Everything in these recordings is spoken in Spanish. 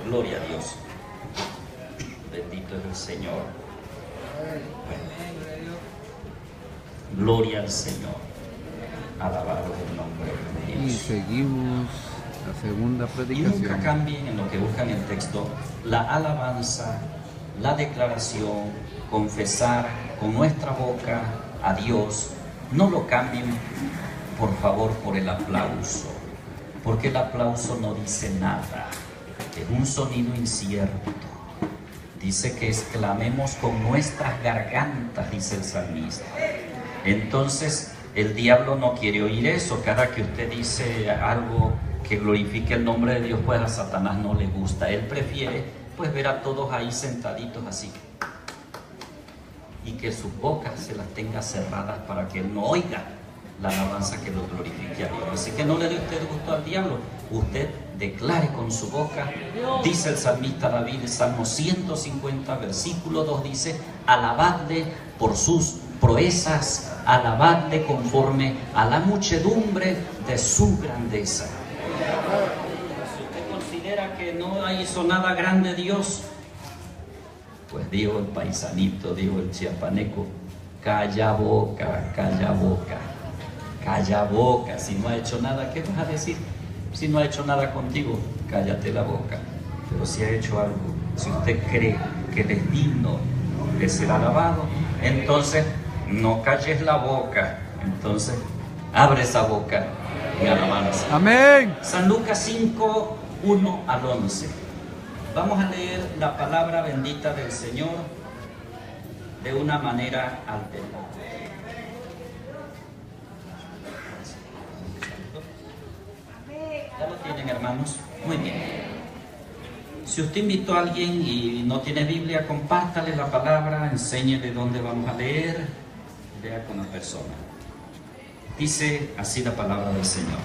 Gloria a Dios. Bendito es el Señor. Bueno. Gloria al Señor. Alabado el nombre de Dios. Y seguimos la segunda Y predicación. nunca cambien en lo que buscan el texto la alabanza, la declaración, confesar con nuestra boca a Dios. No lo cambien, por favor, por el aplauso, porque el aplauso no dice nada, es un sonido incierto. Dice que exclamemos con nuestras gargantas, dice el salmista. Entonces, el diablo no quiere oír eso. Cada que usted dice algo que glorifique el nombre de Dios, pues a Satanás no le gusta. Él prefiere pues ver a todos ahí sentaditos así, y que sus bocas se las tenga cerradas para que él no oiga la alabanza que lo glorifique a Dios. Así que no le dé usted gusto al diablo. Usted declare con su boca. Dice el salmista David, el Salmo 150, versículo 2, dice: alabadle por sus proezas, alabadle conforme a la muchedumbre de su grandeza. Si usted considera que no hizo nada grande Dios, pues digo el paisanito, digo el chiapaneco, calla boca, calla boca, calla boca. Si no ha hecho nada, ¿qué vas a decir? Si no ha hecho nada contigo, cállate la boca. Pero si ha hecho algo, si usted cree que él es digno de ser alabado, entonces no calles la boca, entonces abre esa boca en alabanza. Amén. San Lucas 5, 1 al 11. Vamos a leer la palabra bendita del Señor de una manera alternada. ¿Ya lo tienen, hermanos? Muy bien. Si usted invitó a alguien y no tiene Biblia, compártale la palabra, enséñele dónde vamos a leer, lea con la persona. Dice así la palabra del Señor.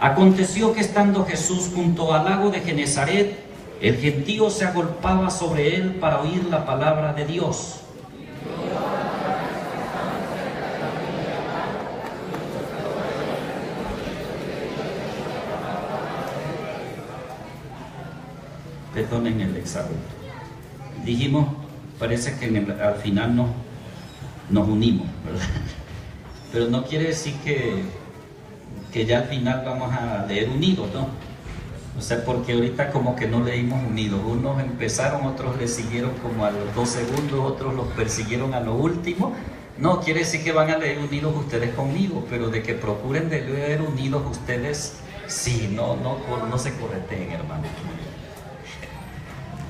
Aconteció que estando Jesús junto al lago de Genezaret, el gentío se agolpaba sobre él para oír la palabra de Dios. Perdonen el exabrupto. Dijimos, parece que al final nos unimos, ¿verdad? Pero no quiere decir que ya al final vamos a leer unidos, ¿no? O sea, porque ahorita como que no leímos unidos. Unos empezaron, otros le siguieron como a los 2 segundos, otros los persiguieron a lo último. No, quiere decir que van a leer unidos ustedes conmigo, pero de que procuren de leer unidos ustedes, sí, no se correteen, hermano.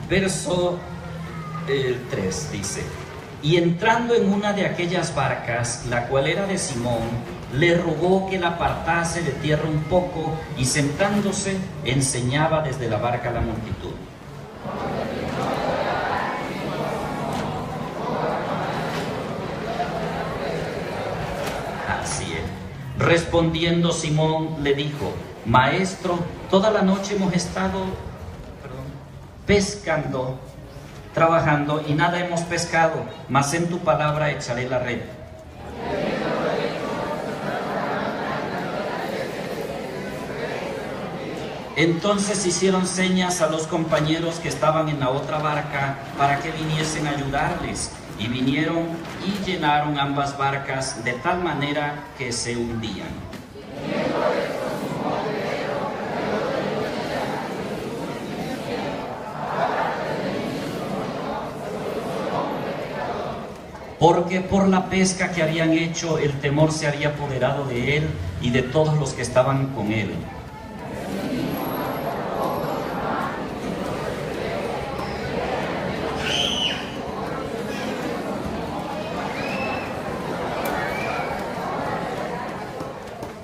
Verso 3 dice: y entrando en una de aquellas barcas, la cual era de Simón, le rogó que la apartase de tierra un poco, y sentándose enseñaba desde la barca a la multitud. Así es. Respondiendo Simón le dijo: Maestro, toda la noche hemos estado pescando, trabajando, y nada hemos pescado, mas en tu palabra echaré la red. Entonces hicieron señas a los compañeros que estaban en la otra barca para que viniesen a ayudarles, y vinieron y llenaron ambas barcas de tal manera que se hundían. Porque por la pesca que habían hecho, el temor se había apoderado de él y de todos los que estaban con él.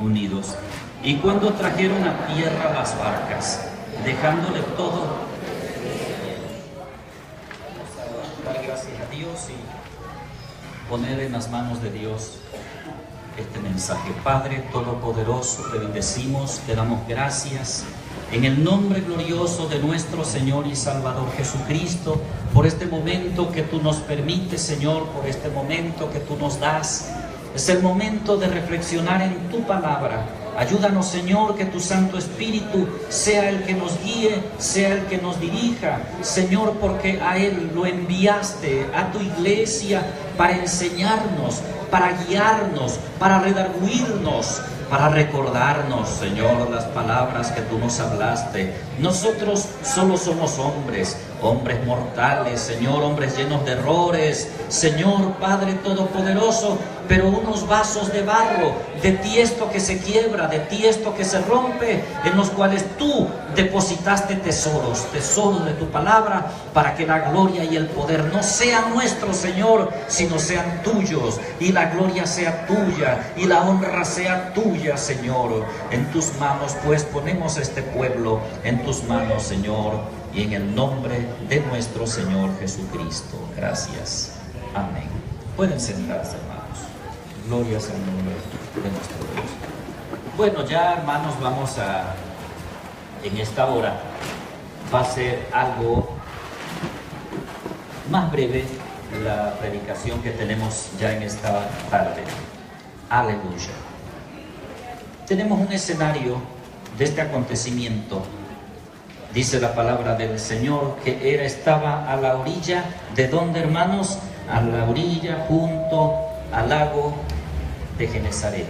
Unidos. Y cuando trajeron a tierra las barcas, dejándole todo, vamos a dar gracias a Dios y poner en las manos de Dios este mensaje. Padre Todopoderoso, te bendecimos, te damos gracias en el nombre glorioso de nuestro Señor y Salvador Jesucristo, por este momento que tú nos permites, Señor, por este momento que tú nos das. Es el momento de reflexionar en tu palabra, Ayúdanos, Señor, que tu Santo Espíritu sea el que nos guíe, sea el que nos dirija, Señor, porque a Él lo enviaste, a tu iglesia, para enseñarnos, para guiarnos, para redarguirnos, para recordarnos, Señor, las palabras que tú nos hablaste. Nosotros solo somos hombres, hombres mortales, Señor, hombres llenos de errores, Señor, Padre Todopoderoso, pero unos vasos de barro, de tiesto que se quiebra, de tiesto que se rompe, en los cuales tú depositaste tesoros, tesoros de tu palabra, para que la gloria y el poder no sean nuestros, Señor, sino sean tuyos, y la gloria sea tuya, y la honra sea tuya, Señor. En tus manos, pues, ponemos este pueblo, en tus manos, Señor, y en el nombre de nuestro Señor Jesucristo. Gracias. Amén. Pueden sentarse, hermanos. Gloria al nombre de nuestro Dios. Bueno, ya, hermanos, vamos a, en esta hora, va a ser algo más breve la predicación que tenemos ya en esta tarde. Aleluya. Tenemos un escenario de este acontecimiento. Dice la palabra del Señor que estaba a la orilla, ¿de dónde, hermanos? A la orilla, junto al lago de Genesaret,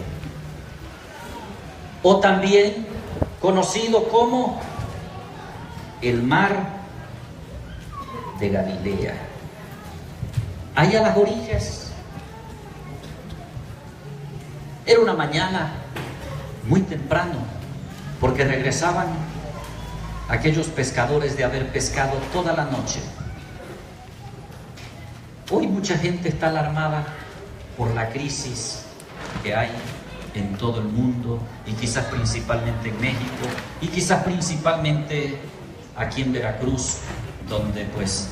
o también conocido como el mar de Galilea. Ahí a las orillas. Era una mañana muy temprano, porque regresaban aquellos pescadores de haber pescado toda la noche. Hoy mucha gente está alarmada por la crisis que hay en todo el mundo, y quizás principalmente en México, y quizás principalmente aquí en Veracruz, donde pues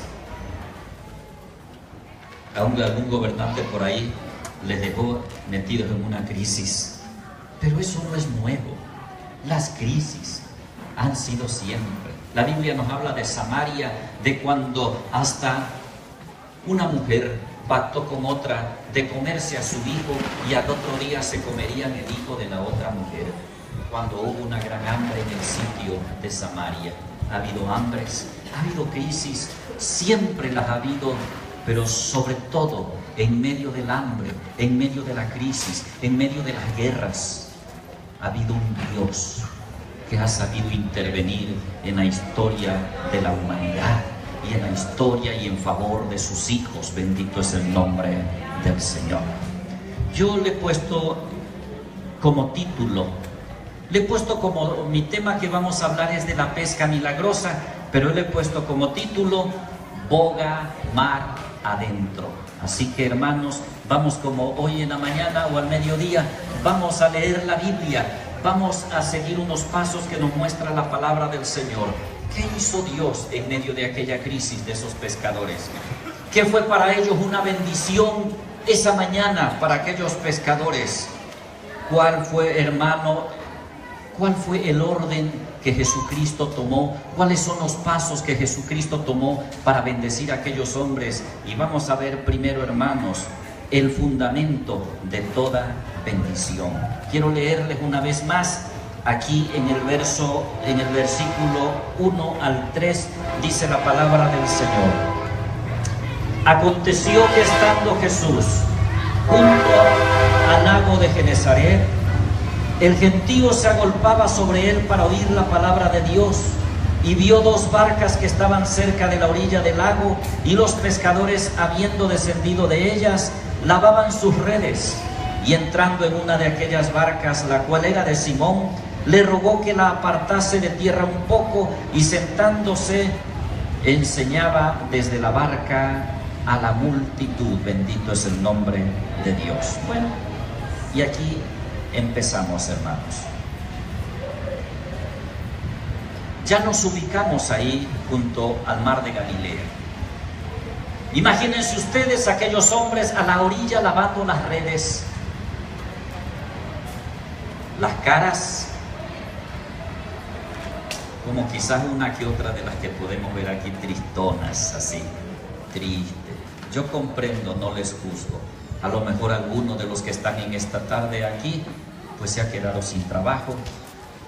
algún gobernante por ahí les dejó metidos en una crisis. Pero eso no es nuevo. Las crisis han sido siempre. La Biblia nos habla de Samaria, de cuando hasta una mujer pactó con otra de comerse a su hijo, y al otro día se comerían el hijo de la otra mujer. Cuando hubo una gran hambre en el sitio de Samaria. Ha habido hambres, ha habido crisis, siempre las ha habido, pero sobre todo en medio del hambre, en medio de la crisis, en medio de las guerras, ha habido un Dios que ha sabido intervenir en la historia de la humanidad, y en la historia y en favor de sus hijos. Bendito es el nombre del Señor. Yo le he puesto como título, como mi tema que vamos a hablar es de la pesca milagrosa, pero le he puesto como título Boga mar adentro. Así que, hermanos, vamos, como hoy en la mañana o al mediodía, vamos a leer la Biblia, vamos a seguir unos pasos que nos muestra la palabra del Señor. ¿Qué hizo Dios en medio de aquella crisis de esos pescadores? ¿Qué fue para ellos una bendición esa mañana para aquellos pescadores? ¿Cuál fue, hermano? ¿Cuál fue el orden que Jesucristo tomó? ¿Cuáles son los pasos que Jesucristo tomó para bendecir a aquellos hombres? Y vamos a ver primero, hermanos, el fundamento de toda bendición. Quiero leerles una vez más. Aquí en el versículo 1 al 3 dice la palabra del Señor. Aconteció que estando Jesús junto al lago de Genesaret, el gentío se agolpaba sobre él para oír la palabra de Dios, y vio dos barcas que estaban cerca de la orilla del lago, y los pescadores, habiendo descendido de ellas, lavaban sus redes. Y entrando en una de aquellas barcas, la cual era de Simón, le rogó que la apartase de tierra un poco, y sentándose enseñaba desde la barca a la multitud. Bendito es el nombre de Dios. Bueno, y aquí empezamos, hermanos. Ya nos ubicamos ahí junto al mar de Galilea. Imagínense ustedes aquellos hombres a la orilla lavando las redes, las caras como quizás una que otra de las que podemos ver aquí, tristonas, así, triste. Yo comprendo, no les juzgo. A lo mejor algunos de los que están en esta tarde aquí pues se ha quedado sin trabajo.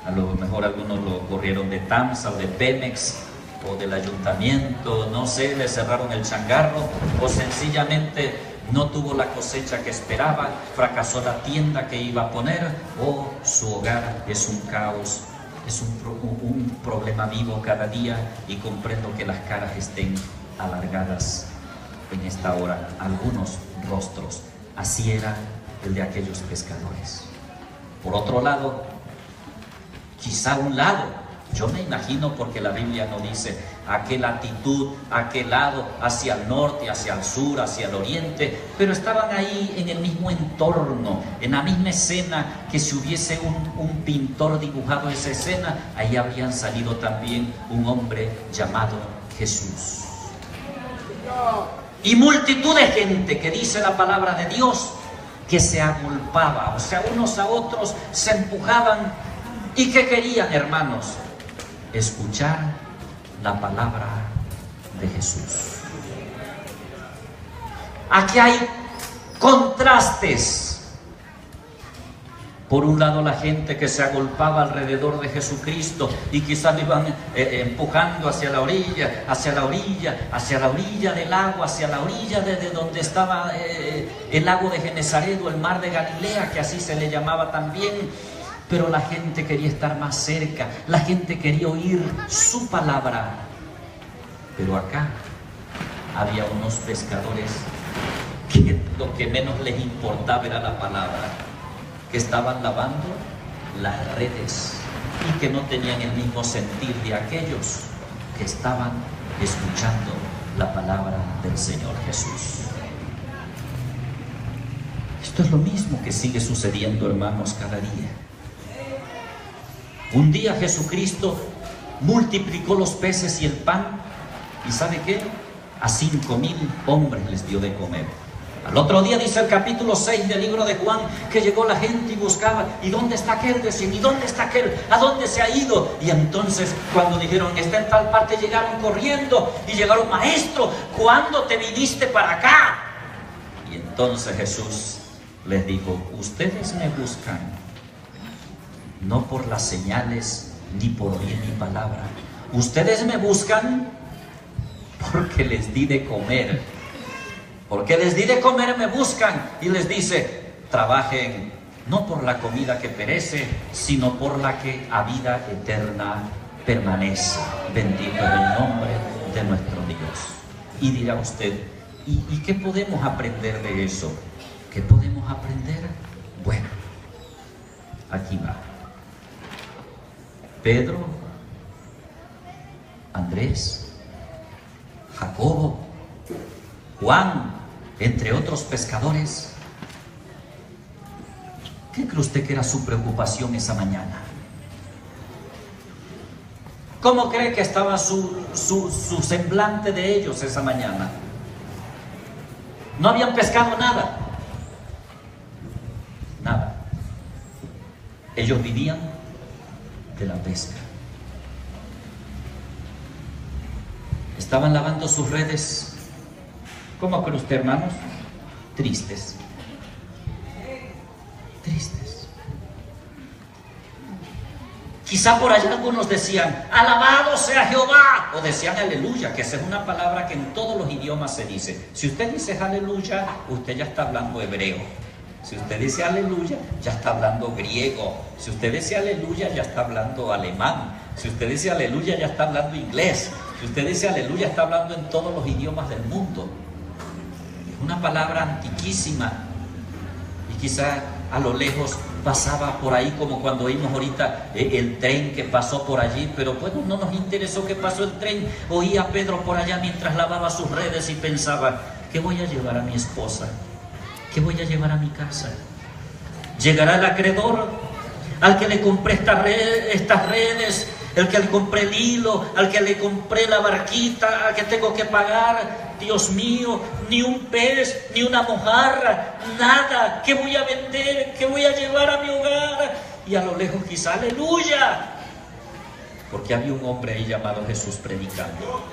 A lo mejor algunos lo corrieron de TAMSA o de Pemex o del ayuntamiento, no sé, le cerraron el changarro, o sencillamente no tuvo la cosecha que esperaba, fracasó la tienda que iba a poner, o su hogar es un caos, es un problema vivo cada día, y comprendo que las caras estén alargadas en esta hora, algunos rostros. Así era el de aquellos pescadores. Por otro lado, quizá un lado, yo me imagino, porque la Biblia no dice a qué latitud, a qué lado, hacia el norte, hacia el sur, hacia el oriente, pero estaban ahí en el mismo entorno, en la misma escena, que si hubiese un pintor dibujado esa escena, ahí habrían salido también un hombre llamado Jesús. Y multitud de gente, que dice la palabra de Dios, que se agolpaba, o sea, unos a otros se empujaban. ¿Y qué querían, hermanos? Escuchar la palabra de Jesús. Aquí hay contrastes. Por un lado, la gente que se agolpaba alrededor de Jesucristo y quizás lo iban empujando hacia la orilla, hacia la orilla, hacia la orilla del agua, hacia la orilla de donde estaba el lago de Genesaret o el mar de Galilea, que así se le llamaba también. Pero la gente quería estar más cerca, la gente quería oír su palabra. Pero acá había unos pescadores que lo que menos les importaba era la palabra, que estaban lavando las redes y que no tenían el mismo sentir de aquellos que estaban escuchando la palabra del Señor Jesús. Esto es lo mismo que sigue sucediendo, hermanos, cada día. Un día Jesucristo multiplicó los peces y el pan, y ¿sabe qué? A 5,000 hombres les dio de comer. Al otro día dice el capítulo 6 del libro de Juan, que llegó la gente y buscaba, ¿y dónde está aquel? Decían, ¿y dónde está aquel? ¿A dónde se ha ido? Y entonces cuando dijeron, está en tal parte, llegaron corriendo y llegaron, maestro, ¿cuándo te viniste para acá? Y entonces Jesús les dijo, ustedes me buscan no por las señales ni por oír mi palabra, ustedes me buscan porque les di de comer. Porque les di de comer me buscan, y les dice, trabajen no por la comida que perece, sino por la que a vida eterna permanece. Bendito es el nombre de nuestro Dios. Y dirá usted, ¿y qué podemos aprender de eso? ¿Qué podemos aprender? Bueno, aquí va. Pedro, Andrés, Jacobo, Juan, entre otros pescadores. ¿Qué cree usted que era su preocupación esa mañana? ¿Cómo cree que estaba su semblante de ellos esa mañana? No habían pescado nada. Nada. Ellos vivían de la pesca. Estaban lavando sus redes. ¿Cómo cree usted, hermanos? Tristes. Tristes. Quizá por allá algunos decían, alabado sea Jehová, o decían aleluya, que esa es una palabra que en todos los idiomas se dice. Si usted dice aleluya, usted ya está hablando hebreo. Si usted dice aleluya, ya está hablando griego. Si usted dice aleluya, ya está hablando alemán. Si usted dice aleluya, ya está hablando inglés. Si usted dice aleluya, está hablando en todos los idiomas del mundo. Es una palabra antiquísima. Y quizá a lo lejos pasaba por ahí, como cuando oímos ahorita el tren que pasó por allí, pero bueno, no nos interesó que pasó el tren. Oía a Pedro por allá mientras lavaba sus redes y pensaba, ¿qué voy a llevar a mi esposa? ¿Qué voy a llevar a mi casa? ¿Llegará el acreedor al que le compré estas redes, el que le compré el hilo, al que le compré la barquita, al que tengo que pagar? Dios mío, ni un pez, ni una mojarra, nada. ¿Qué voy a vender? ¿Qué voy a llevar a mi hogar? Y a lo lejos quizá, aleluya, porque había un hombre ahí llamado Jesús predicando.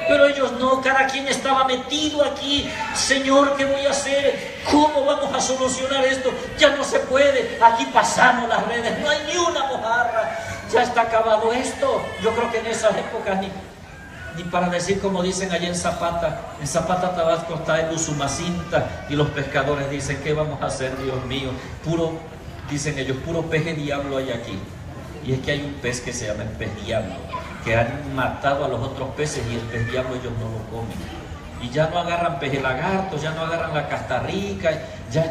Pero ellos no, cada quien estaba metido aquí. Señor, ¿qué voy a hacer? ¿Cómo vamos a solucionar esto? Ya no se puede. Aquí pasamos las redes, no hay ni una mojarra. Ya está acabado esto. Yo creo que en esas épocas ni para decir como dicen allá en Zapata, Tabasco está el Usumacinta, y los pescadores dicen, ¿qué vamos a hacer, Dios mío? Dicen ellos, puro peje diablo hay aquí. Y es que hay un pez que se llama el pez diablo, que han matado a los otros peces, y el pez diablo ellos no lo comen. Y ya no agarran peje lagarto, ya no agarran la castarrica, ya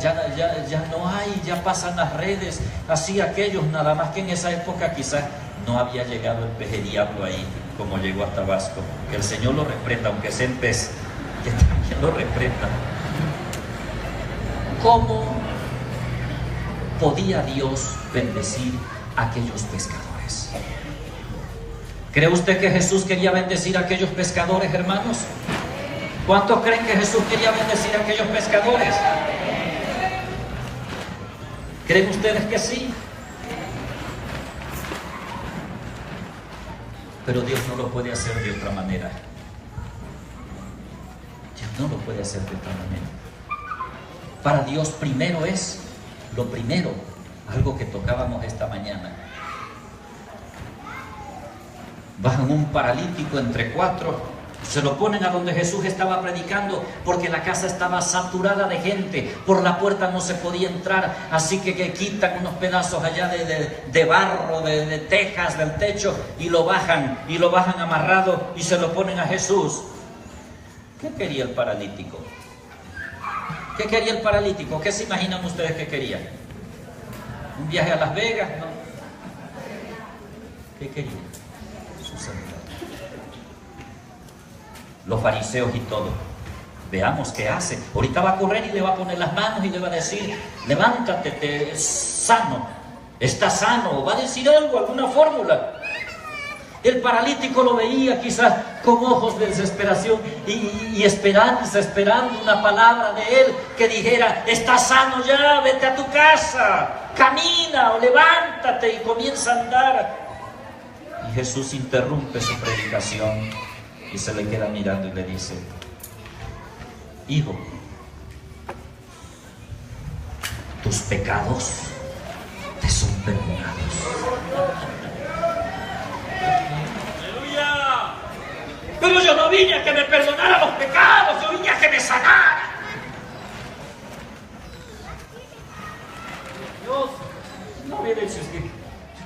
no hay, ya pasan las redes, así aquellos, nada más que en esa época quizás no había llegado el peje diablo ahí, como llegó a Tabasco. Que el Señor lo reprenda, aunque sea el pez, que también lo reprenda. ¿Cómo podía Dios bendecir a aquellos pescadores? ¿Cree usted que Jesús quería bendecir a aquellos pescadores, hermanos? ¿Cuántos creen que Jesús quería bendecir a aquellos pescadores? ¿Creen ustedes que sí? Pero Dios no lo puede hacer de otra manera. Dios no lo puede hacer de otra manera. Para Dios primero es lo primero, algo que tocábamos esta mañana. Bajan un paralítico entre 4, se lo ponen a donde Jesús estaba predicando, porque la casa estaba saturada de gente, por la puerta no se podía entrar, así que quitan unos pedazos allá de barro, de tejas del techo, y lo bajan amarrado y se lo ponen a Jesús. ¿Qué quería el paralítico? ¿Qué quería el paralítico? ¿Qué se imaginan ustedes que quería? ¿Un viaje a Las Vegas? No. ¿Qué quería? Su sanidad. Los fariseos y todo. Veamos qué hace. Ahorita va a correr y le va a poner las manos y le va a decir, levántate, te sano, estás sano. Va a decir algo, alguna fórmula. El paralítico lo veía quizás con ojos de desesperación y esperando una palabra de él que dijera, estás sano ya, vete a tu casa, camina o levántate, y comienza a andar. Y Jesús interrumpe su predicación y se le queda mirando y le dice, hijo, tus pecados te son perdonados. ¡Aleluya! Pero yo no vine a que me perdonara los pecados, yo vine a que me sanara. Dios no viene a decir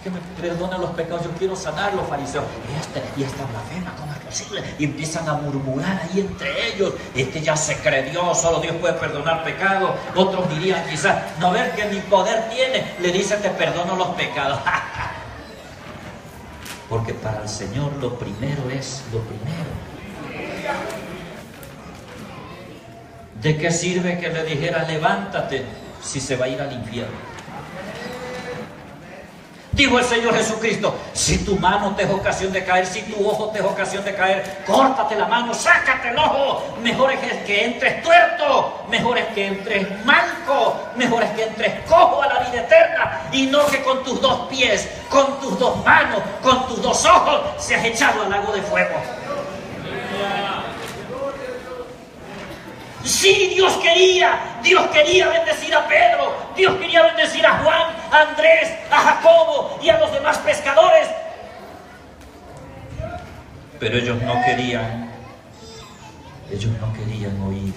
que me perdona los pecados, yo quiero sanar. Los fariseos, y esta blasfema, ¿cómo es posible? Y empiezan a murmurar ahí entre ellos, ya se cree Dios, solo Dios puede perdonar pecados. Otros dirían quizás, no ver que ni poder tiene, le dice, te perdono los pecados. Porque para el Señor lo primero es lo primero. ¿De qué sirve que le dijera levántate si se va a ir al infierno? Dijo el Señor Jesucristo, si tu mano te es ocasión de caer, si tu ojo te es ocasión de caer, córtate la mano, sácate el ojo. Mejor es que entres tuerto, mejor es que entres manco, mejor es que entres cojo a la vida eterna, y no que con tus 2 pies, con tus 2 manos, con tus 2 ojos seas echado al lago de fuego. Sí, Dios quería bendecir a Pedro, Dios quería bendecir a Juan, a Andrés, a Jacobo y a los demás pescadores. Pero ellos no querían oír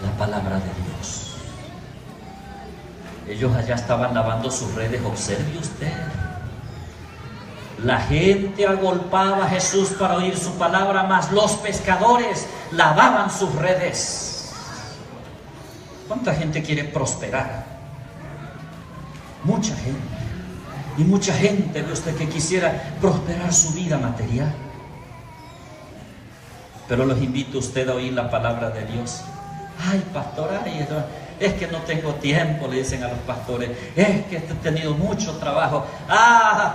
la palabra de Dios. Ellos allá estaban lavando sus redes, observe usted. La gente agolpaba a Jesús para oír su palabra, mas los pescadores lavaban sus redes. ¿Cuánta gente quiere prosperar? Mucha gente. Y mucha gente, ve usted, que quisiera prosperar su vida material. Pero los invito a usted a oír la palabra de Dios. Ay, pastor, es que no tengo tiempo, le dicen a los pastores. Es que he tenido mucho trabajo.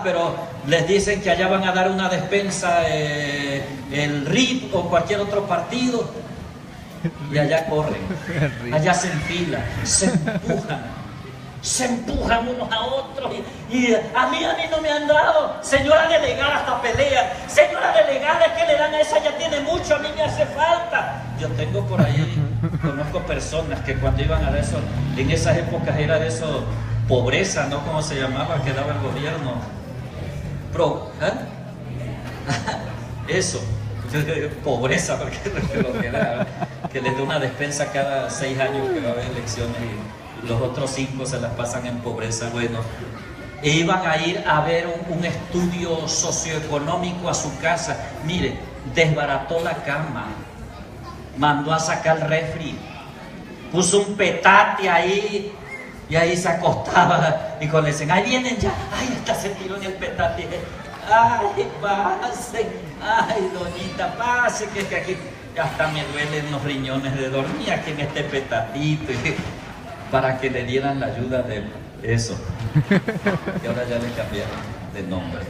Pero les dicen que allá van a dar una despensa, el RIP o cualquier otro partido. Y allá corren, allá se enfilan, se empujan unos a otros. Y a mí no me han dado. Señora delegada, hasta pelean. Señora delegada, es que le dan a esa, ya tiene tiene mucho, a mí me hace falta. Yo tengo por ahí, conozco personas que cuando iban a eso, en esas épocas era de eso, pobreza, ¿no? ¿Cómo se llamaba? Que daba el gobierno. Eso, pobreza, porque es lo que era, que les da una despensa cada 6 años que va a haber elecciones y los otros 5 se las pasan en pobreza. Bueno, e iban a ir a ver un estudio socioeconómico a su casa. Mire, desbarató la cama, mandó a sacar el refri, puso un petate ahí y ahí se acostaba. Y cuando le dicen, ahí vienen ya, ay, hasta se tiró en el petate. Ay, pase, ay, doñita, pase, que aquí hasta me duelen los riñones de dormir aquí en este petatito, para que le dieran la ayuda de eso. Y ahora ya le cambiaron de nombre.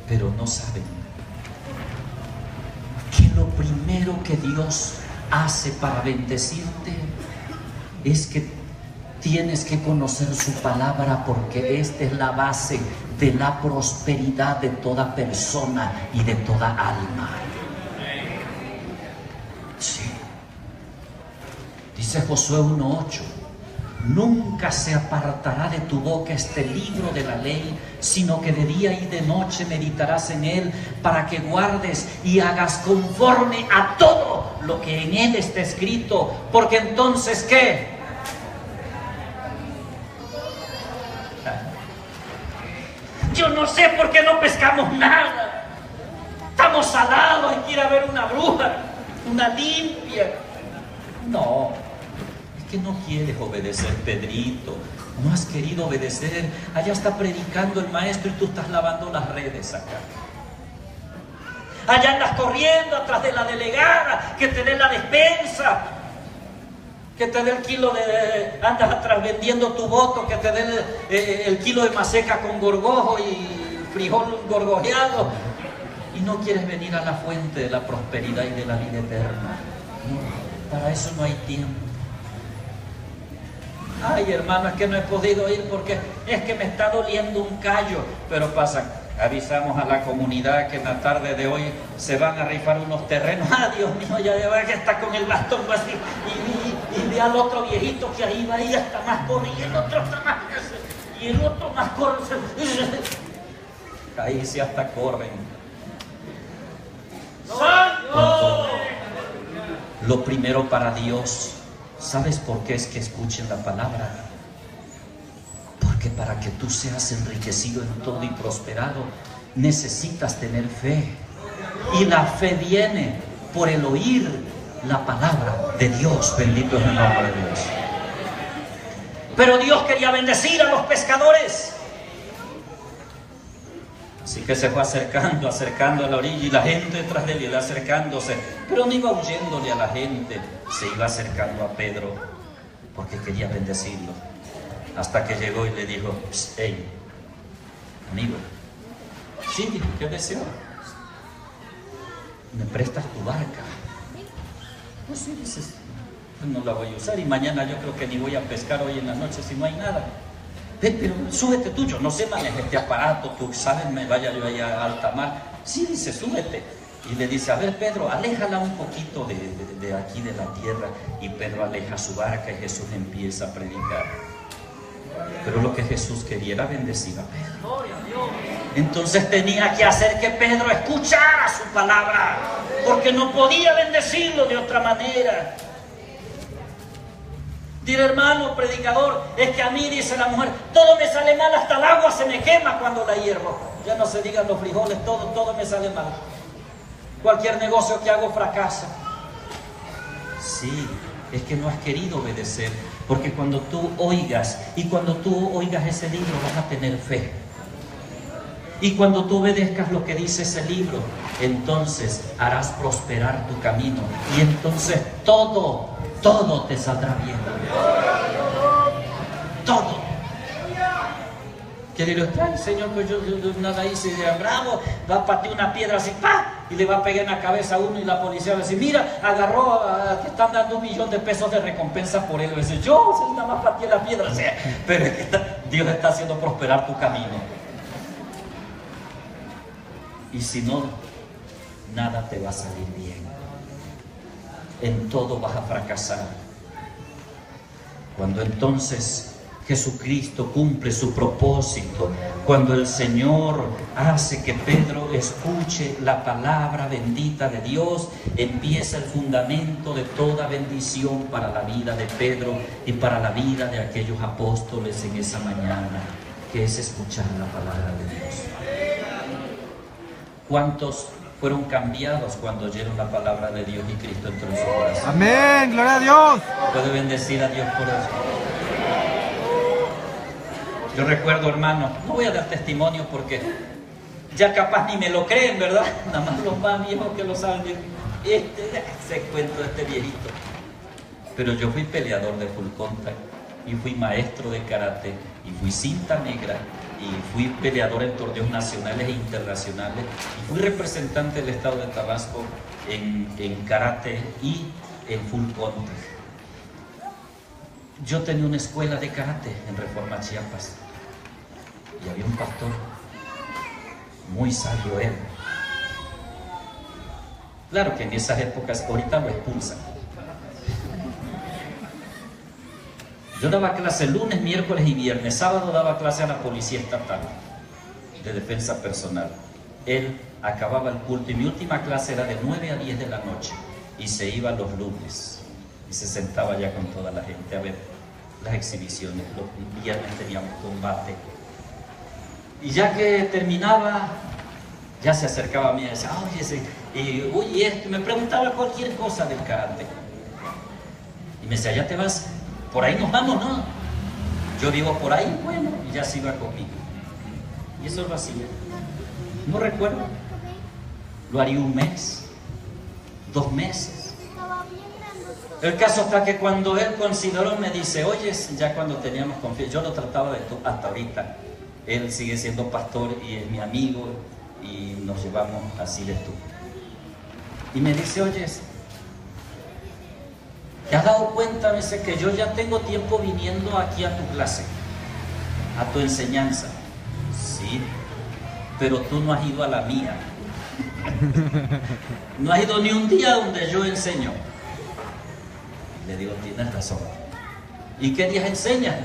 Pero no saben que lo primero que Dios hace para bendecirte es que tienes que conocer su palabra, porque esta es la base de la prosperidad de toda persona y de toda alma. Sí. Dice Josué 1:8: nunca se apartará de tu boca este libro de la ley, sino que de día y de noche meditarás en él, para que guardes y hagas conforme a todo lo que en él está escrito, porque entonces, ¿qué? Yo no sé por qué no pescamos nada. Estamos salados, hay que ir a ver una bruja, una limpia. No, es que no quieres obedecer, Pedrito. No has querido obedecer. Allá está predicando el maestro y tú estás lavando las redes acá. Allá andas corriendo atrás de la delegada que te dé la despensa, que te dé el kilo de... Andas atrás vendiendo tu voto, que te dé el kilo de maseca con gorgojo y frijol gorgojeado. Y no quieres venir a la fuente de la prosperidad y de la vida eterna. No, para eso no hay tiempo. Ay, hermano, es que no he podido ir porque es que me está doliendo un callo. Pero pasa, avisamos a la comunidad que en la tarde de hoy se van a rifar unos terrenos. Ah, Dios mío, ya va que está con el bastón así. Y ve al otro viejito que ahí va y hasta más corre, y el otro está más, y el otro más corre. Ahí sí hasta corren. ¡Santo! Lo primero para Dios, ¿sabes por qué es que escuchen la palabra? Porque para que tú seas enriquecido en todo y prosperado, necesitas tener fe. Y la fe viene por el oír la palabra de Dios. Bendito es el nombre de Dios. Pero Dios quería bendecir a los pescadores. Así que se fue acercando a la orilla, y la gente detrás de él iba acercándose, pero no iba huyéndole a la gente, se iba acercando a Pedro porque quería bendecirlo. Hasta que llegó y le dijo: hey, amigo, sí, dijo, ¿qué deseo? ¿Me prestas tu barca? Pues sí, dices, pues no la voy a usar y mañana yo creo que ni voy a pescar hoy en la noche si no hay nada. Pero súbete tú, yo no sé manejar este aparato, tú sabes, me vaya yo allá a alta mar. Sí, dice, súbete. Y le dice: a ver, Pedro, aléjala un poquito de aquí de la tierra. Y Pedro aleja su barca y Jesús empieza a predicar. Pero lo que Jesús quería era bendecir a Pedro. Entonces tenía que hacer que Pedro escuchara su palabra, porque no podía bendecirlo de otra manera. Dile: hermano predicador, es que a mí, dice la mujer, todo me sale mal, hasta el agua se me quema cuando la hiervo. Ya no se digan los frijoles, todo me sale mal. Cualquier negocio que hago fracasa. Sí, es que no has querido obedecer, porque cuando tú oigas ese libro vas a tener fe. Y cuando tú obedezcas lo que dice ese libro, entonces harás prosperar tu camino, y entonces todo te saldrá bien. Todo. Que diré: ay, Señor, pues yo nada hice, de bravo, va a partir una piedra así, ¡pah! Y le va a pegar en la cabeza a uno, y la policía va a decir: mira, agarró, te están dando $1.000.000 de recompensa por él. Y va a decir: yo nada más partí la piedra. O sea, pero es que Dios está haciendo prosperar tu camino. Y si no, nada te va a salir bien. En todo vas a fracasar. Cuando entonces Jesucristo cumple su propósito, cuando el Señor hace que Pedro escuche la palabra bendita de Dios, empieza el fundamento de toda bendición para la vida de Pedro y para la vida de aquellos apóstoles en esa mañana, que es escuchar la palabra de Dios. ¿Cuántos fueron cambiados cuando oyeron la palabra de Dios y Cristo entró en su corazón? Amén, gloria a Dios. Puede bendecir a Dios por eso. Yo recuerdo, hermano, no voy a dar testimonio porque ya capaz ni me lo creen, ¿verdad? Nada más los más viejos que lo saben. Se cuento de este viejito. Pero yo fui peleador de full contact y fui maestro de karate y fui cinta negra y fui peleador en torneos nacionales e internacionales y fui representante del estado de Tabasco en karate y en full contact. Yo tenía una escuela de karate en Reforma, Chiapas, y había un pastor muy sabio él. Claro que en esas épocas, ahorita lo expulsan. Yo daba clase lunes, miércoles y viernes. Sábado daba clase a la policía estatal de defensa personal. Él acababa el culto y mi última clase era de 9 a 10 de la noche y se iba los lunes y se sentaba ya con toda la gente a ver las exhibiciones. Los viernes teníamos combate y ya que terminaba ya se acercaba a mí y decía, oye, me preguntaba cualquier cosa del karate y me decía, ¿ya te vas? Por ahí nos vamos, ¿no? Yo vivo por ahí, bueno, y ya se iba conmigo. Y eso lo hacía. No recuerdo. Lo haría un mes, 2 meses. El caso está que cuando él consideró, me dice, oye, ya cuando teníamos confianza, yo lo trataba de tú hasta ahorita. Él sigue siendo pastor y es mi amigo y nos llevamos así de tú. Y me dice, oye, ¿te has dado cuenta a veces que yo ya tengo tiempo viniendo aquí a tu clase, a tu enseñanza? Sí, pero tú no has ido a la mía. No has ido ni un día donde yo enseño. Le digo, tienes razón. ¿Y qué días enseñas?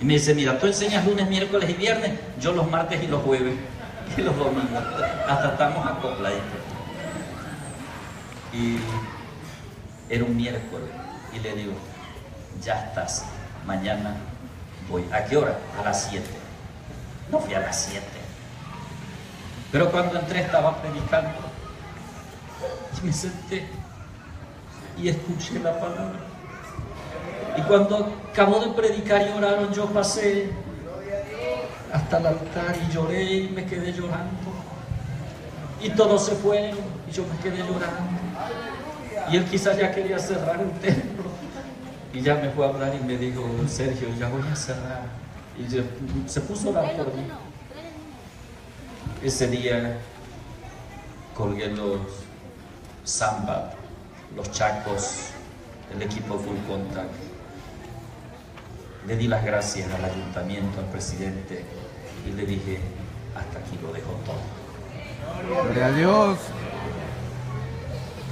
Y me dice, mira, tú enseñas lunes, miércoles y viernes, yo los martes y los jueves y los domingos. Hasta estamos acopladitos. Y era un miércoles. Y le digo, ya estás, mañana voy. ¿A qué hora? A las 7. No fui a las 7. Pero cuando entré estaba predicando. Y me senté y escuché la palabra. Y cuando acabó de predicar y oraron, yo pasé hasta el altar y lloré y me quedé llorando. Y todos se fueron y yo me quedé llorando. Y él quizás ya quería cerrar el templo. Y ya me fue a hablar y me dijo, Sergio, ya voy a cerrar. Y se puso a orar por mí. Ese día colgué los Samba, los Chacos, el equipo Full Contact. Le di las gracias al ayuntamiento, al presidente, y le dije, hasta aquí lo dejo todo. Gloria a Dios.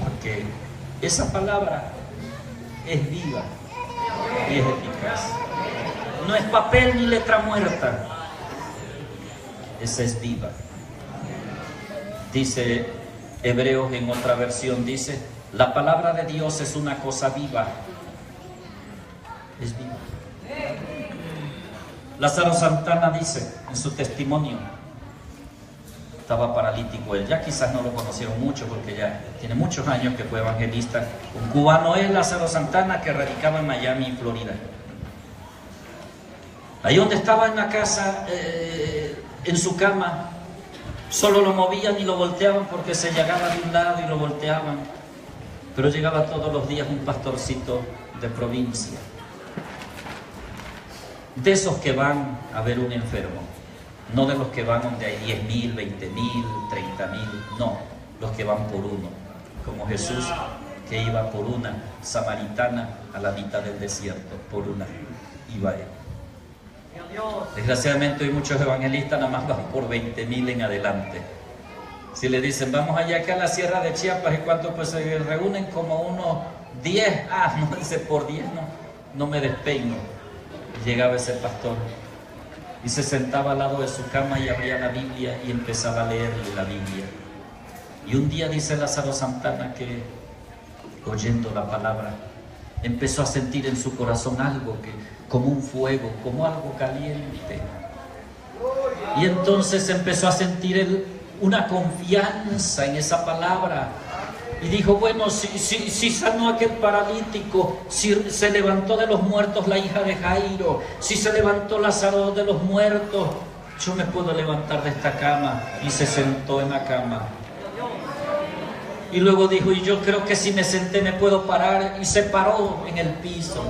Porque esa palabra es viva y es eficaz. No es papel ni letra muerta. Esa es viva. Dice Hebreos en otra versión, dice, la palabra de Dios es una cosa viva. Es viva. Lázaro Santana dice en su testimonio, estaba paralítico él, ya quizás no lo conocieron mucho porque ya tiene muchos años que fue evangelista. Un cubano es Lázaro Santana que radicaba en Miami, Florida. Ahí donde estaba en la casa, en su cama, solo lo movían y lo volteaban porque se llegaba de un lado y lo volteaban. Pero llegaba todos los días un pastorcito de provincia, de esos que van a ver un enfermo, no de los que van donde hay 10.000, 20.000, 30.000, no, los que van por uno, como Jesús que iba por una samaritana a la mitad del desierto, por una iba él. Desgraciadamente hoy muchos evangelistas nada más van por 20.000 en adelante. Si le dicen, vamos allá acá a la Sierra de Chiapas, ¿y cuánto? Pues se reúnen como unos 10. Ah, no, dice, por 10 no me despeino. Llegaba ese pastor y se sentaba al lado de su cama y abría la Biblia y empezaba a leerle la Biblia. Y un día dice Lázaro Santana que, oyendo la palabra, empezó a sentir en su corazón algo que, como un fuego, como algo caliente. Y entonces empezó a sentir una confianza en esa palabra. Y dijo, bueno, si sanó aquel paralítico, si se levantó de los muertos la hija de Jairo, si se levantó Lázaro de los muertos, yo me puedo levantar de esta cama. Y se sentó en la cama. Y luego dijo, y yo creo que si me senté me puedo parar. Y se paró en el piso.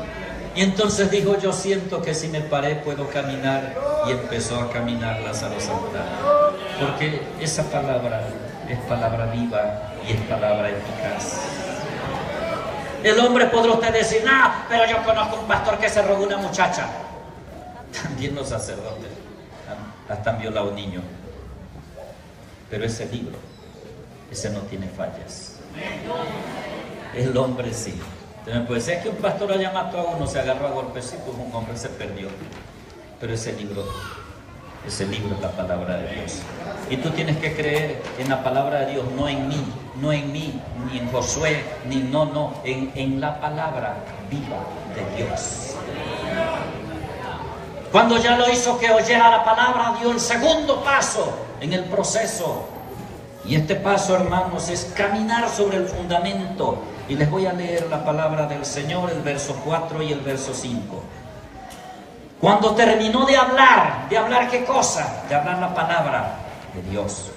Y entonces dijo, yo siento que si me paré puedo caminar. Y empezó a caminar Lázaro Santana. Porque esa palabra es palabra viva y es palabra eficaz. El hombre podrá usted decir, no, pero yo conozco un pastor que se robó una muchacha. También los sacerdotes hasta han violado niños. Pero ese libro, ese no tiene fallas. El hombre sí. Usted me puede decir, es que un pastor haya matado a uno, se agarró a golpecitos, un hombre se perdió. Pero ese libro es la palabra de Dios. Y tú tienes que creer en la palabra de Dios, no en mí, ni en Josué, en la palabra viva de Dios. Cuando ya lo hizo que oyera la palabra, dio el segundo paso en el proceso. Y este paso, hermanos, es caminar sobre el fundamento. Y les voy a leer la palabra del Señor, el verso 4 y el verso 5. Cuando terminó de hablar ¿qué cosa? De hablar la palabra de Dios.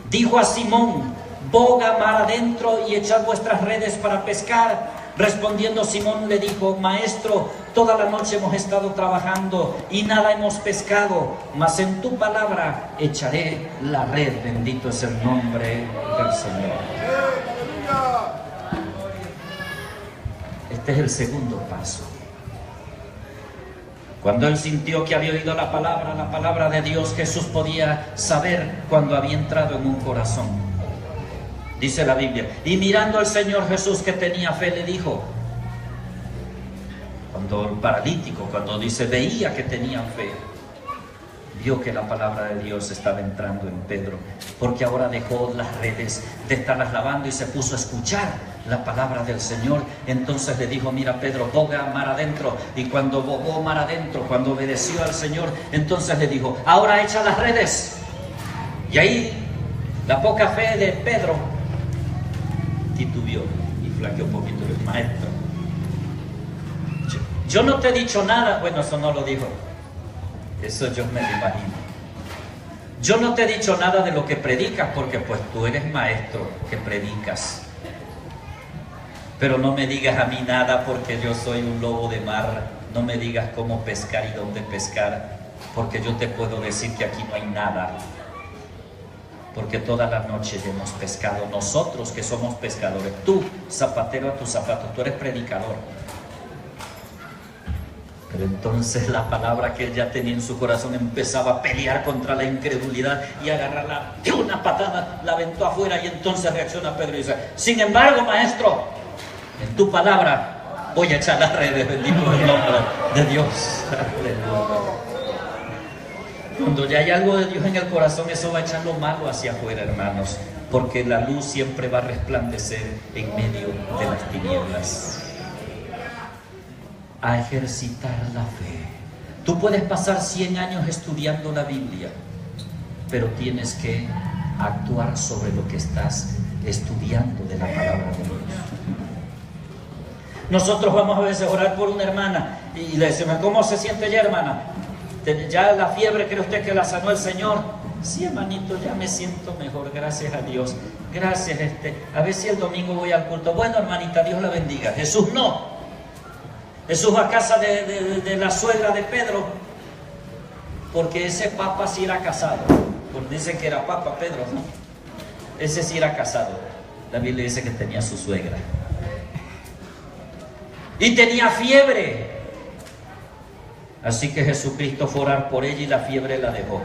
Dijo a Simón, boga mar adentro y echad vuestras redes para pescar. Respondiendo Simón le dijo, Maestro, toda la noche hemos estado trabajando y nada hemos pescado, mas en tu palabra echaré la red. Bendito es el nombre del Señor. Este es el segundo paso. Cuando él sintió que había oído la palabra de Dios, Jesús podía saber cuando había entrado en un corazón. Dice la Biblia, y mirando al Señor Jesús que tenía fe, le dijo, cuando el paralítico, cuando dice veía que tenían fe, vio que la palabra de Dios estaba entrando en Pedro, porque ahora dejó las redes de estarlas lavando y se puso a escuchar la palabra del Señor. Entonces le dijo, mira Pedro, boga mar adentro. Y cuando bogó mar adentro, cuando obedeció al Señor, entonces le dijo, ahora echa las redes. Y ahí la poca fe de Pedro titubeó y flaqueó un poquito el maestro. Yo no te he dicho nada. Bueno, eso no lo dijo, eso yo me lo imagino. Yo no te he dicho nada de lo que predicas, porque pues tú eres maestro que predicas. Pero no me digas a mí nada, porque yo soy un lobo de mar. No me digas cómo pescar y dónde pescar, porque yo te puedo decir que aquí no hay nada. Porque toda la noche ya hemos pescado, nosotros que somos pescadores. Tú, zapatero a tus zapatos, tú eres predicador. Pero entonces la palabra que él ya tenía en su corazón empezaba a pelear contra la incredulidad y agarrarla de una patada, la aventó afuera. Y entonces reacciona Pedro y dice, sin embargo, maestro, en tu palabra voy a echar las redes. Bendito el nombre de Dios. Cuando ya hay algo de Dios en el corazón, eso va a echar lo malo hacia afuera, hermanos, porque la luz siempre va a resplandecer en medio de las tinieblas. A ejercitar la fe. Tú puedes pasar 100 años estudiando la Biblia, pero tienes que actuar sobre lo que estás estudiando de la palabra de Dios. Nosotros vamos a veces a orar por una hermana y le decimos, ¿cómo se siente ya, hermana? ¿Ya la fiebre cree usted que la sanó el Señor? Sí, hermanito, ya me siento mejor, gracias a Dios. Gracias, a ver si el domingo voy al culto. Bueno, hermanita, Dios la bendiga. Jesús no. Jesús a casa de la suegra de Pedro, porque ese papa sí era casado. Porque dice que era papa Pedro, ¿no? Ese sí era casado. La Biblia dice que tenía su suegra. Y tenía fiebre. Así que Jesucristo fue a orar por ella y la fiebre la dejó.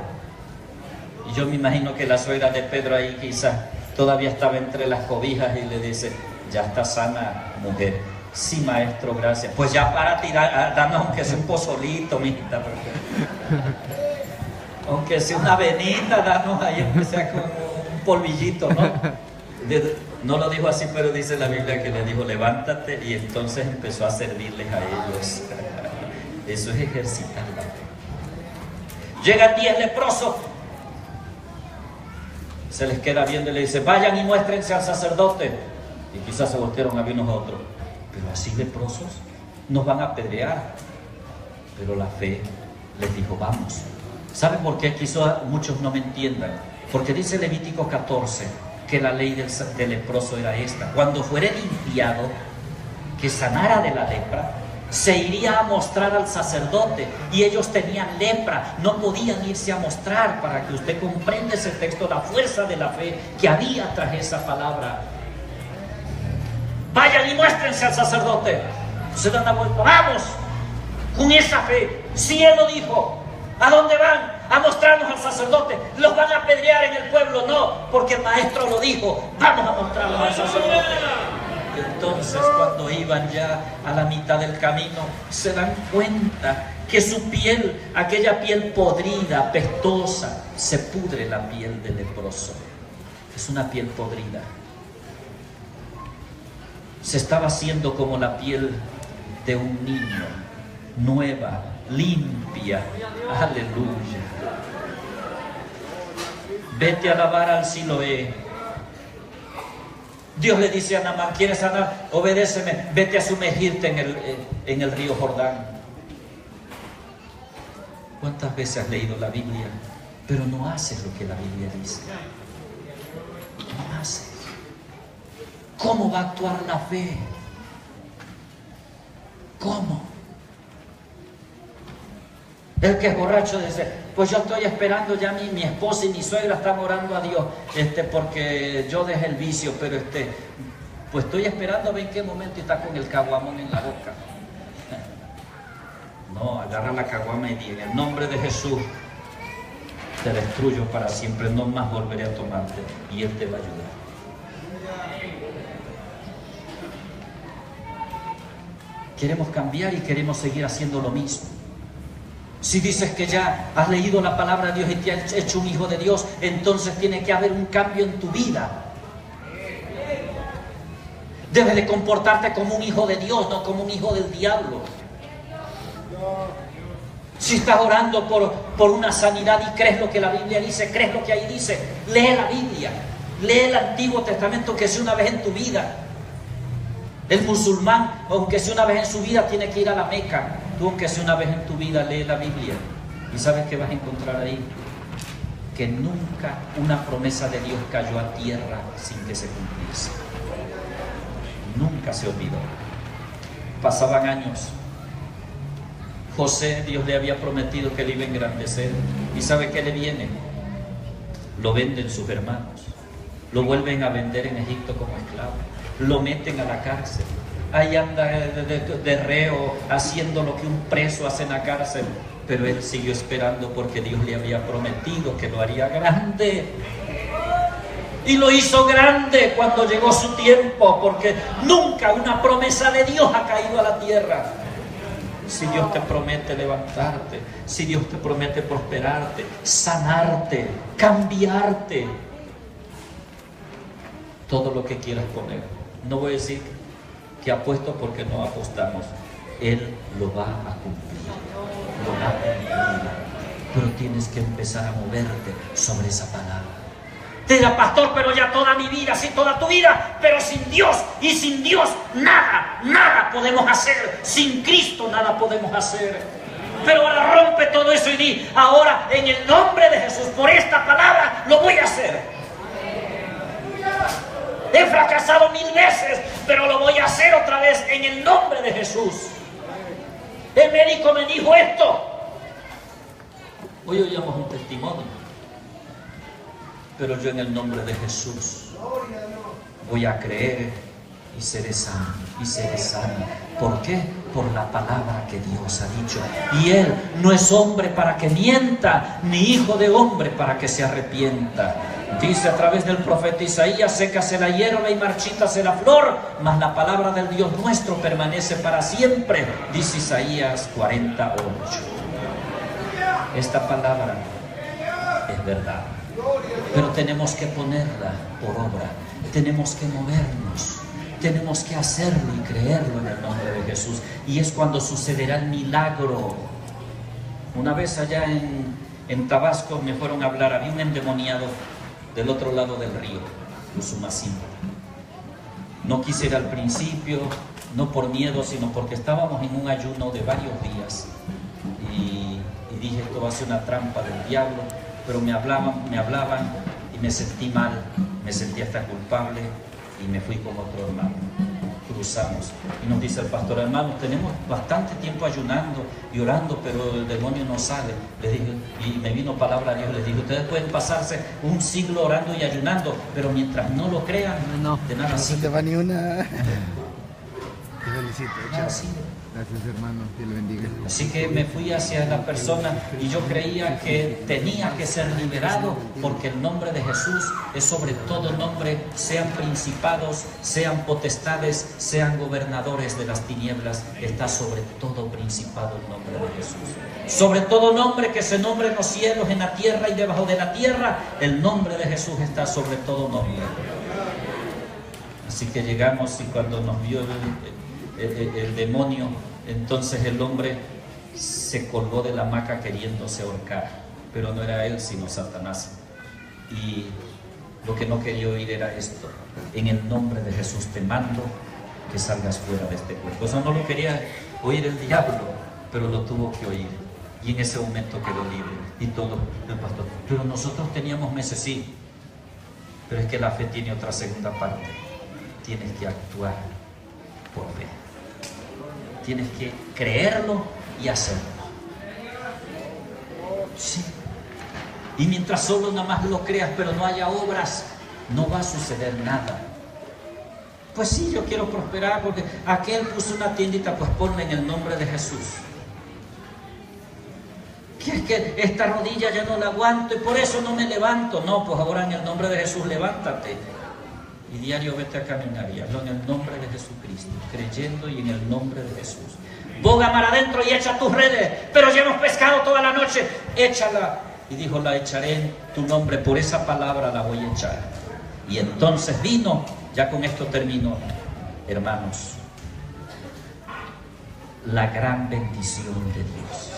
Y yo me imagino que la suegra de Pedro ahí quizás todavía estaba entre las cobijas y le dice, ya está sana, mujer. Sí, maestro, gracias. Pues ya para tirar, danos aunque sea un pozolito, mijita. Aunque sea una venita, danos ahí, aunque sea con un polvillito, ¿no? No lo dijo así, pero dice la Biblia que le dijo, levántate, y entonces empezó a servirles a ellos. Eso es ejercitar la fe. Llegan 10 leprosos, se les queda viendo y le dice, vayan y muéstrense al sacerdote. Y quizás se voltearon a ver unos a otros. Pero así leprosos nos van a apedrear. Pero la fe les dijo, vamos. ¿Saben por qué? Quizás muchos no me entiendan. Porque dice Levítico 14 que la ley del leproso era esta. Cuando fuere limpiado, que sanara de la lepra, se iría a mostrar al sacerdote, y ellos tenían lepra, no podían irse a mostrar. Para que usted comprenda ese texto, la fuerza de la fe que había tras esa palabra. Vayan y muéstrense al sacerdote. Se dan la vuelta, vamos, con esa fe. Si él lo dijo, ¿a dónde van? A mostrarnos al sacerdote. ¿Los van a apedrear en el pueblo? No, porque el maestro lo dijo, vamos a mostrarlos al sacerdote. Entonces, cuando iban ya a la mitad del camino, se dan cuenta que su piel, aquella piel podrida, pestosa, se pudre la piel del leproso. Es una piel podrida. Se estaba haciendo como la piel de un niño, nueva, limpia. Aleluya. Vete a lavar al Siloé. Dios le dice a Naamán, ¿quieres sanar? Obedéceme, vete a sumergirte en el río Jordán. ¿Cuántas veces has leído la Biblia, pero no haces lo que la Biblia dice? No haces. ¿Cómo va a actuar la fe? ¿Cómo? El que es borracho dice, pues yo estoy esperando ya, mi esposa y mi suegra están orando a Dios, porque yo dejé el vicio, pero pues estoy esperando a ver en qué momento está con el caguamón en la boca. No, agarra la caguama y di, en el nombre de Jesús te destruyo para siempre, no más volveré a tomarte, y Él te va a ayudar. Queremos cambiar y queremos seguir haciendo lo mismo. Si dices que ya has leído la palabra de Dios y te has hecho un hijo de Dios, entonces tiene que haber un cambio en tu vida. Debes de comportarte como un hijo de Dios, no como un hijo del diablo. Si estás orando por una sanidad y crees lo que la Biblia dice, crees lo que ahí dice, lee la Biblia, lee el Antiguo Testamento, que sea una vez en tu vida. El musulmán, aunque sea una vez en su vida, tiene que ir a la Meca. Tú, aunque sea una vez en tu vida, lee la Biblia. ¿Y sabes qué vas a encontrar ahí? Que nunca una promesa de Dios cayó a tierra sin que se cumpliese. Nunca se olvidó. Pasaban años. José, Dios le había prometido que le iba a engrandecer. ¿Y sabe qué le viene? Lo venden sus hermanos. Lo vuelven a vender en Egipto como esclavo. Lo meten a la cárcel. Ahí anda de reo, haciendo lo que un preso hace en la cárcel. Pero él siguió esperando, porque Dios le había prometido que lo haría grande. Y lo hizo grande cuando llegó su tiempo, porque nunca una promesa de Dios ha caído a la tierra. Si Dios te promete levantarte, si Dios te promete prosperarte, sanarte, cambiarte, todo lo que quieras poner. No voy a decir que apuesto, porque no apostamos. Él lo va a cumplir, lo va a cumplir. Pero tienes que empezar a moverte sobre esa palabra. Te dirá, pastor, pero ya toda mi vida, sí, toda tu vida, pero sin Dios, y sin Dios nada podemos hacer. Sin Cristo nada podemos hacer. Pero ahora rompe todo eso y di, ahora en el nombre de Jesús, por esta palabra, lo voy a hacer. He fracasado 1000 veces, pero lo voy a hacer otra vez en el nombre de Jesús. El médico me dijo esto. Hoy oíamos un testimonio. Pero yo en el nombre de Jesús voy a creer y seré sano, y seré sano. ¿Por qué? Por la palabra que Dios ha dicho. Y Él no es hombre para que mienta, ni hijo de hombre para que se arrepienta. Dice a través del profeta Isaías: sécase la hierba y marchítase la flor, mas la palabra del Dios nuestro permanece para siempre. Dice Isaías 48. Esta palabra es verdad, pero tenemos que ponerla por obra, tenemos que movernos, tenemos que hacerlo y creerlo en el nombre de Jesús. Y es cuando sucederá el milagro. Una vez allá en Tabasco me fueron a hablar, había un endemoniado del otro lado del río, Usumacinta. No quise ir al principio, no por miedo, sino porque estábamos en un ayuno de varios días. Y dije, esto va a ser una trampa del diablo, pero me hablaban y me sentí mal, me sentí hasta culpable y me fui con otro hermano. Cruzamos y nos dice el pastor: hermanos, tenemos bastante tiempo ayunando y orando, pero el demonio no sale. Les dije, y me vino palabra de Dios, les dije: ustedes pueden pasarse un siglo orando y ayunando, pero mientras no lo crean, de nada No sirve. se te va ni una. Te felicito. Nada sirve. Gracias, hermano. Dios le bendiga. Así que me fui hacia la persona y yo creía que tenía que ser liberado, porque el nombre de Jesús es sobre todo nombre, sean principados, sean potestades, sean gobernadores de las tinieblas, está sobre todo principado el nombre de Jesús. Sobre todo nombre que se nombre en los cielos, en la tierra y debajo de la tierra, el nombre de Jesús está sobre todo nombre. Así que llegamos y cuando nos vio el demonio, entonces el hombre se colgó de la hamaca queriéndose ahorcar, pero no era él sino Satanás. Y lo que no quería oír era esto: en el nombre de Jesús te mando que salgas fuera de este cuerpo. Eso no lo quería oír el diablo, pero lo tuvo que oír, y en ese momento quedó libre. Y todo el pastor: pero nosotros teníamos meses. Sí, pero es que la fe tiene otra segunda parte. Tienes que actuar por fe. Tienes que creerlo y hacerlo. Sí. Y mientras solo nada más lo creas, pero no haya obras, no va a suceder nada. Pues sí, yo quiero prosperar porque aquel puso una tiendita, pues ponle en el nombre de Jesús. Que es que esta rodilla ya no la aguanto y por eso no me levanto. No, pues ahora en el nombre de Jesús levántate. Y diario vete a caminar y hazlo en el nombre de Jesucristo, creyendo y en el nombre de Jesús. Boga mar adentro y echa tus redes. Pero ya hemos pescado toda la noche, échala. Y dijo: la echaré en tu nombre, por esa palabra la voy a echar. Y entonces vino, ya con esto termino, hermanos, la gran bendición de Dios.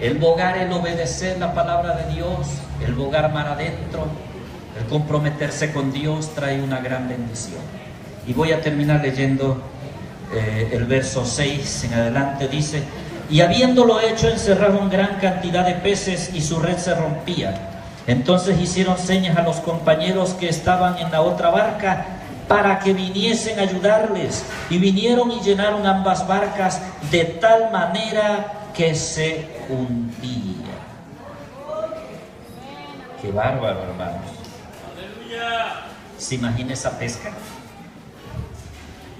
El bogar, el obedecer la palabra de Dios, el bogar mar adentro, el comprometerse con Dios trae una gran bendición. Y voy a terminar leyendo el verso 6 en adelante. Dice: y habiéndolo hecho, encerraron gran cantidad de peces y su red se rompía. Entonces hicieron señas a los compañeros que estaban en la otra barca para que viniesen a ayudarles. Y vinieron y llenaron ambas barcas de tal manera que se hundía. Qué bárbaro, hermanos. ¿Se imagina esa pesca?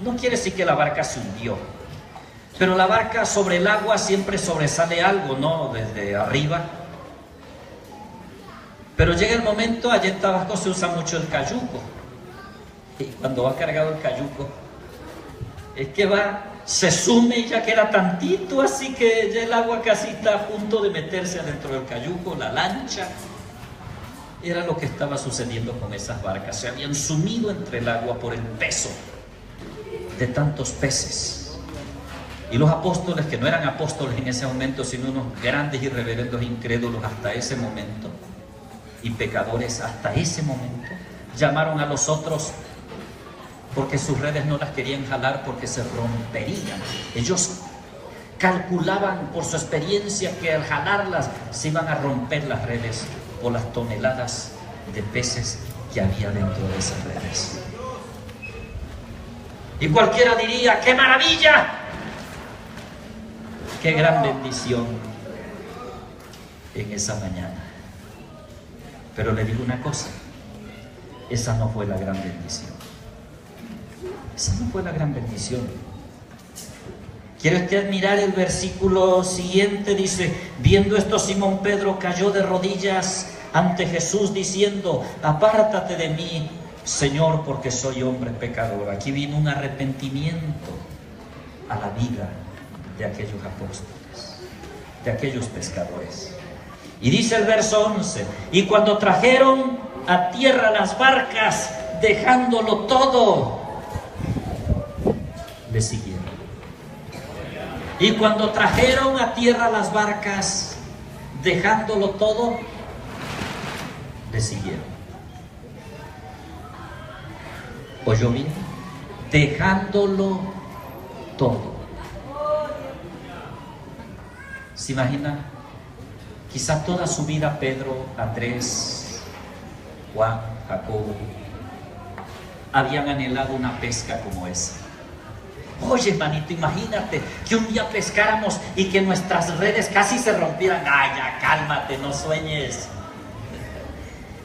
No quiere decir que la barca se hundió, pero la barca sobre el agua siempre sobresale algo, ¿no? Desde arriba. Pero llega el momento, allá en Tabasco se usa mucho el cayuco, y cuando va cargado el cayuco, es que se sume y ya queda tantito, así que ya el agua casi está a punto de meterse adentro del cayuco, la lancha. Era lo que estaba sucediendo con esas barcas. Se habían sumido entre el agua por el peso de tantos peces. Y los apóstoles, que no eran apóstoles en ese momento, sino unos grandes y reverendos incrédulos hasta ese momento, y pecadores hasta ese momento, llamaron a los otros porque sus redes no las querían jalar porque se romperían. Ellos calculaban por su experiencia que al jalarlas se iban a romper las redes o las toneladas de peces que había dentro de esas redes. Y cualquiera diría: ¡qué maravilla! ¡Qué gran bendición en esa mañana! Pero le digo una cosa: esa no fue la gran bendición. Esa no fue la gran bendición. ¿Quiere usted mirar el versículo siguiente? Dice, viendo esto, Simón Pedro cayó de rodillas ante Jesús diciendo, apártate de mí, Señor, porque soy hombre pecador. Aquí vino un arrepentimiento a la vida de aquellos apóstoles, de aquellos pescadores. Y dice el verso 11, y cuando trajeron a tierra las barcas, dejándolo todo, le siguieron. Y cuando trajeron a tierra las barcas, dejándolo todo, le siguieron. ¿Oyó bien? Dejándolo todo. ¿Se imagina? Quizá toda su vida Pedro, Andrés, Juan, Jacobo habían anhelado una pesca como esa. Oye, hermanito, imagínate que un día pescáramos y que nuestras redes casi se rompieran. Ay, ya, cálmate, no sueñes.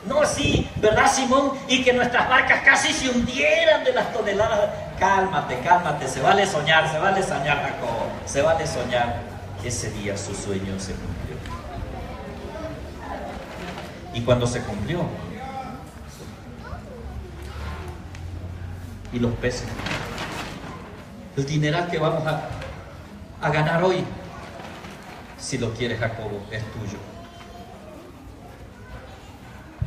No, sí, ¿verdad, Simón? Y que nuestras barcas casi se hundieran de las toneladas. Cálmate, cálmate, se vale soñar, Jacobo, se vale soñar. Ese día su sueño se cumplió. Y cuando se cumplió, y los peces, el dineral que vamos a ganar hoy, si lo quieres, Jacobo, es tuyo.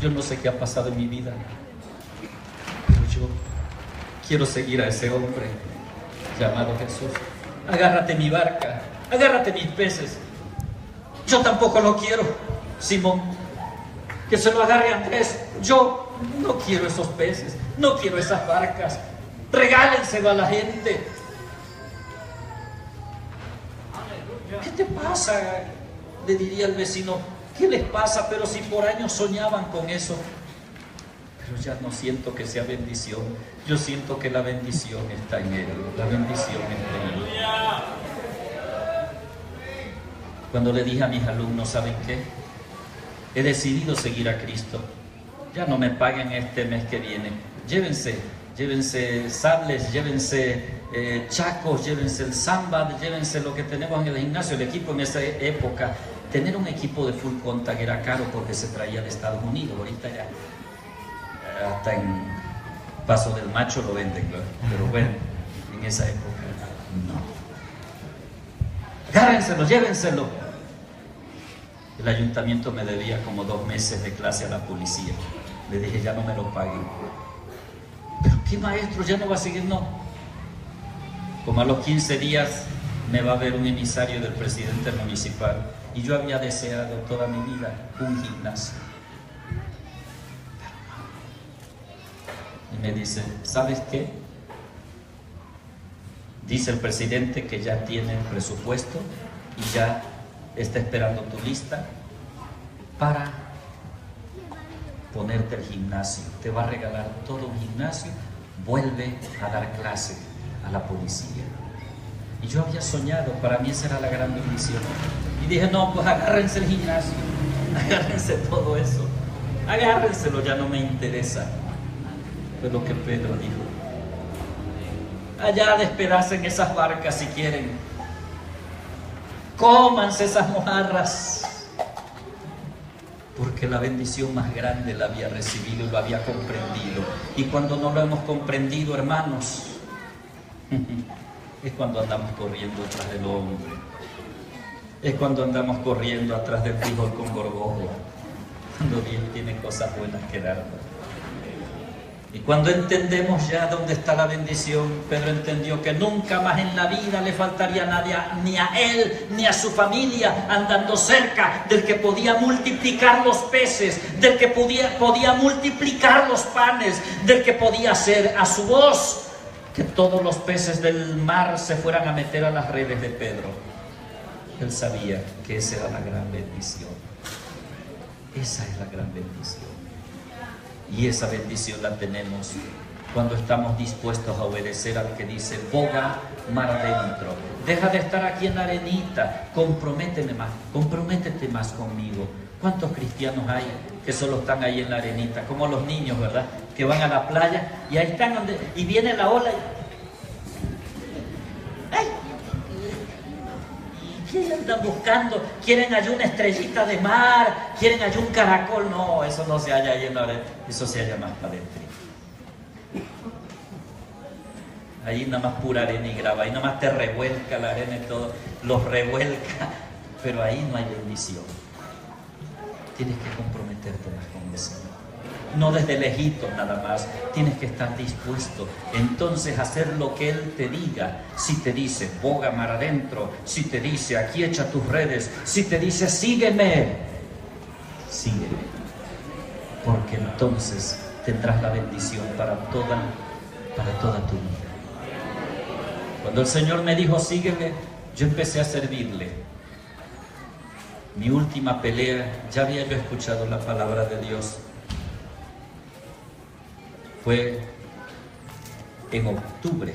Yo no sé qué ha pasado en mi vida, pero yo quiero seguir a ese hombre llamado Jesús. Agárrate mi barca, agárrate mis peces. Yo tampoco lo quiero, Simón. Que se lo agarre Andrés. Yo no quiero esos peces, no quiero esas barcas. Regálenselo a la gente. ¿Qué te pasa? Le diría el vecino. ¿Qué les pasa? Pero si por años soñaban con eso. Pero ya no siento que sea bendición. Yo siento que la bendición está en Él. La bendición está en Él. Cuando le dije a mis alumnos, ¿saben qué? He decidido seguir a Cristo. Ya no me paguen este mes que viene. Llévense sables, llévense chacos, llévense el samba, llévense lo que tenemos en el gimnasio. El equipo en esa época, tener un equipo de full contact era caro porque se traía de Estados Unidos. Ahorita ya hasta en Paso del Macho lo venden, claro. Pero bueno, en esa época no. Agárrenselo, llévenselo. El ayuntamiento me debía como 2 meses de clase a la policía. Le dije, ya no me lo paguen. ¿Pero qué maestro? ¿Ya no va a seguir? No. Como a los 15 días me va a ver un emisario del presidente municipal. Y yo había deseado toda mi vida un gimnasio. Y me dice, ¿sabes qué? Dice el presidente que ya tiene el presupuesto y ya está esperando tu lista para ponerte el gimnasio. Te va a regalar todo un gimnasio. Vuelve a dar clase a la policía. Y yo había soñado, para mí esa era la gran bendición. Y dije, no, pues agárrense el gimnasio, agárrense todo eso, agárrenselo, ya no me interesa. Fue lo que Pedro dijo. Allá despedacen esas barcas si quieren. Cómanse esas mojarras. Porque la bendición más grande la había recibido y lo había comprendido. Y cuando no lo hemos comprendido, hermanos, es cuando andamos corriendo atrás del hombre. Es cuando andamos corriendo atrás del frijol con gorgojo. Cuando Dios tiene cosas buenas que darnos. Y cuando entendemos ya dónde está la bendición, Pedro entendió que nunca más en la vida le faltaría nadie, ni a él, ni a su familia, andando cerca del que podía multiplicar los peces, del que podía multiplicar los panes, del que podía hacer a su voz que todos los peces del mar se fueran a meter a las redes de Pedro. Él sabía que esa era la gran bendición. Esa es la gran bendición. Y esa bendición la tenemos cuando estamos dispuestos a obedecer al que dice, boga mar adentro. Deja de estar aquí en la arenita, comprométete más conmigo. ¿Cuántos cristianos hay que solo están ahí en la arenita? Como los niños, ¿verdad? Que van a la playa y ahí están y viene la ola ¿Qué andan buscando? ¿Quieren allí una estrellita de mar? ¿Quieren allí un caracol? No, eso no se halla ahí en la arena, eso se halla más para adentro. Ahí nada más pura arena y grava, ahí nada más te revuelca la arena y todo, los revuelca, pero ahí no hay bendición. Tienes que comprometerte más con el Señor. No desde lejitos nada más, tienes que estar dispuesto entonces a hacer lo que Él te diga. Si te dice, boga mar adentro, si te dice, aquí echa tus redes, si te dice, sígueme, sígueme, porque entonces tendrás la bendición para toda tu vida. Cuando el Señor me dijo, sígueme, yo empecé a servirle. Mi última pelea, ya había yo escuchado la palabra de Dios. Fue en octubre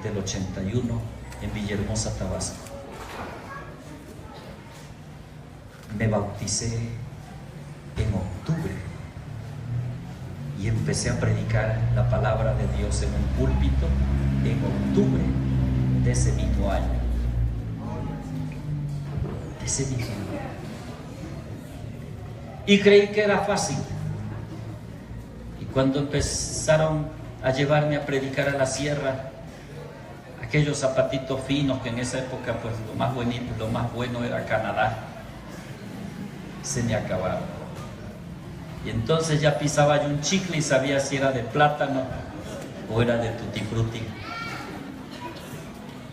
del 81 en Villahermosa, Tabasco. Me bauticé en octubre y empecé a predicar la palabra de Dios en un púlpito en octubre de ese mismo año. Y creí que era fácil. Y cuando empezaron a llevarme a predicar a la sierra, aquellos zapatitos finos que en esa época pues lo más bonito, lo más bueno era Canadá, se me acabaron. Y entonces ya pisaba yo un chicle y sabía si era de plátano o era de tutti frutti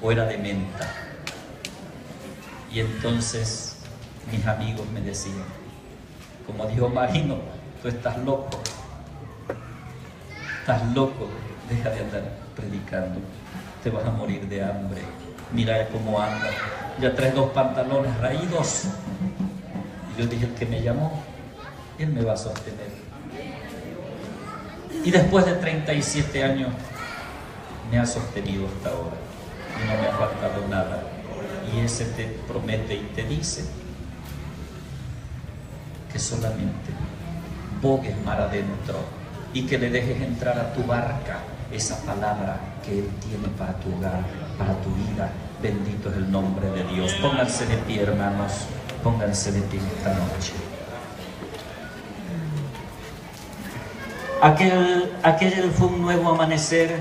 o era de menta. Y entonces mis amigos me decían, como dijo Marino, tú estás loco, deja de andar predicando, te vas a morir de hambre, mira cómo anda, ya traes 2 pantalones raídos. Y yo dije, el que me llamó, Él me va a sostener. Y después de 37 años, me ha sostenido hasta ahora, y no me ha faltado nada. Y ese te promete y te dice que solamente bogues mar adentro y que le dejes entrar a tu barca esa palabra que Él tiene para tu hogar, para tu vida. Bendito es el nombre de Dios. Pónganse de pie, hermanos, pónganse de pie esta noche. Aquel fue un nuevo amanecer.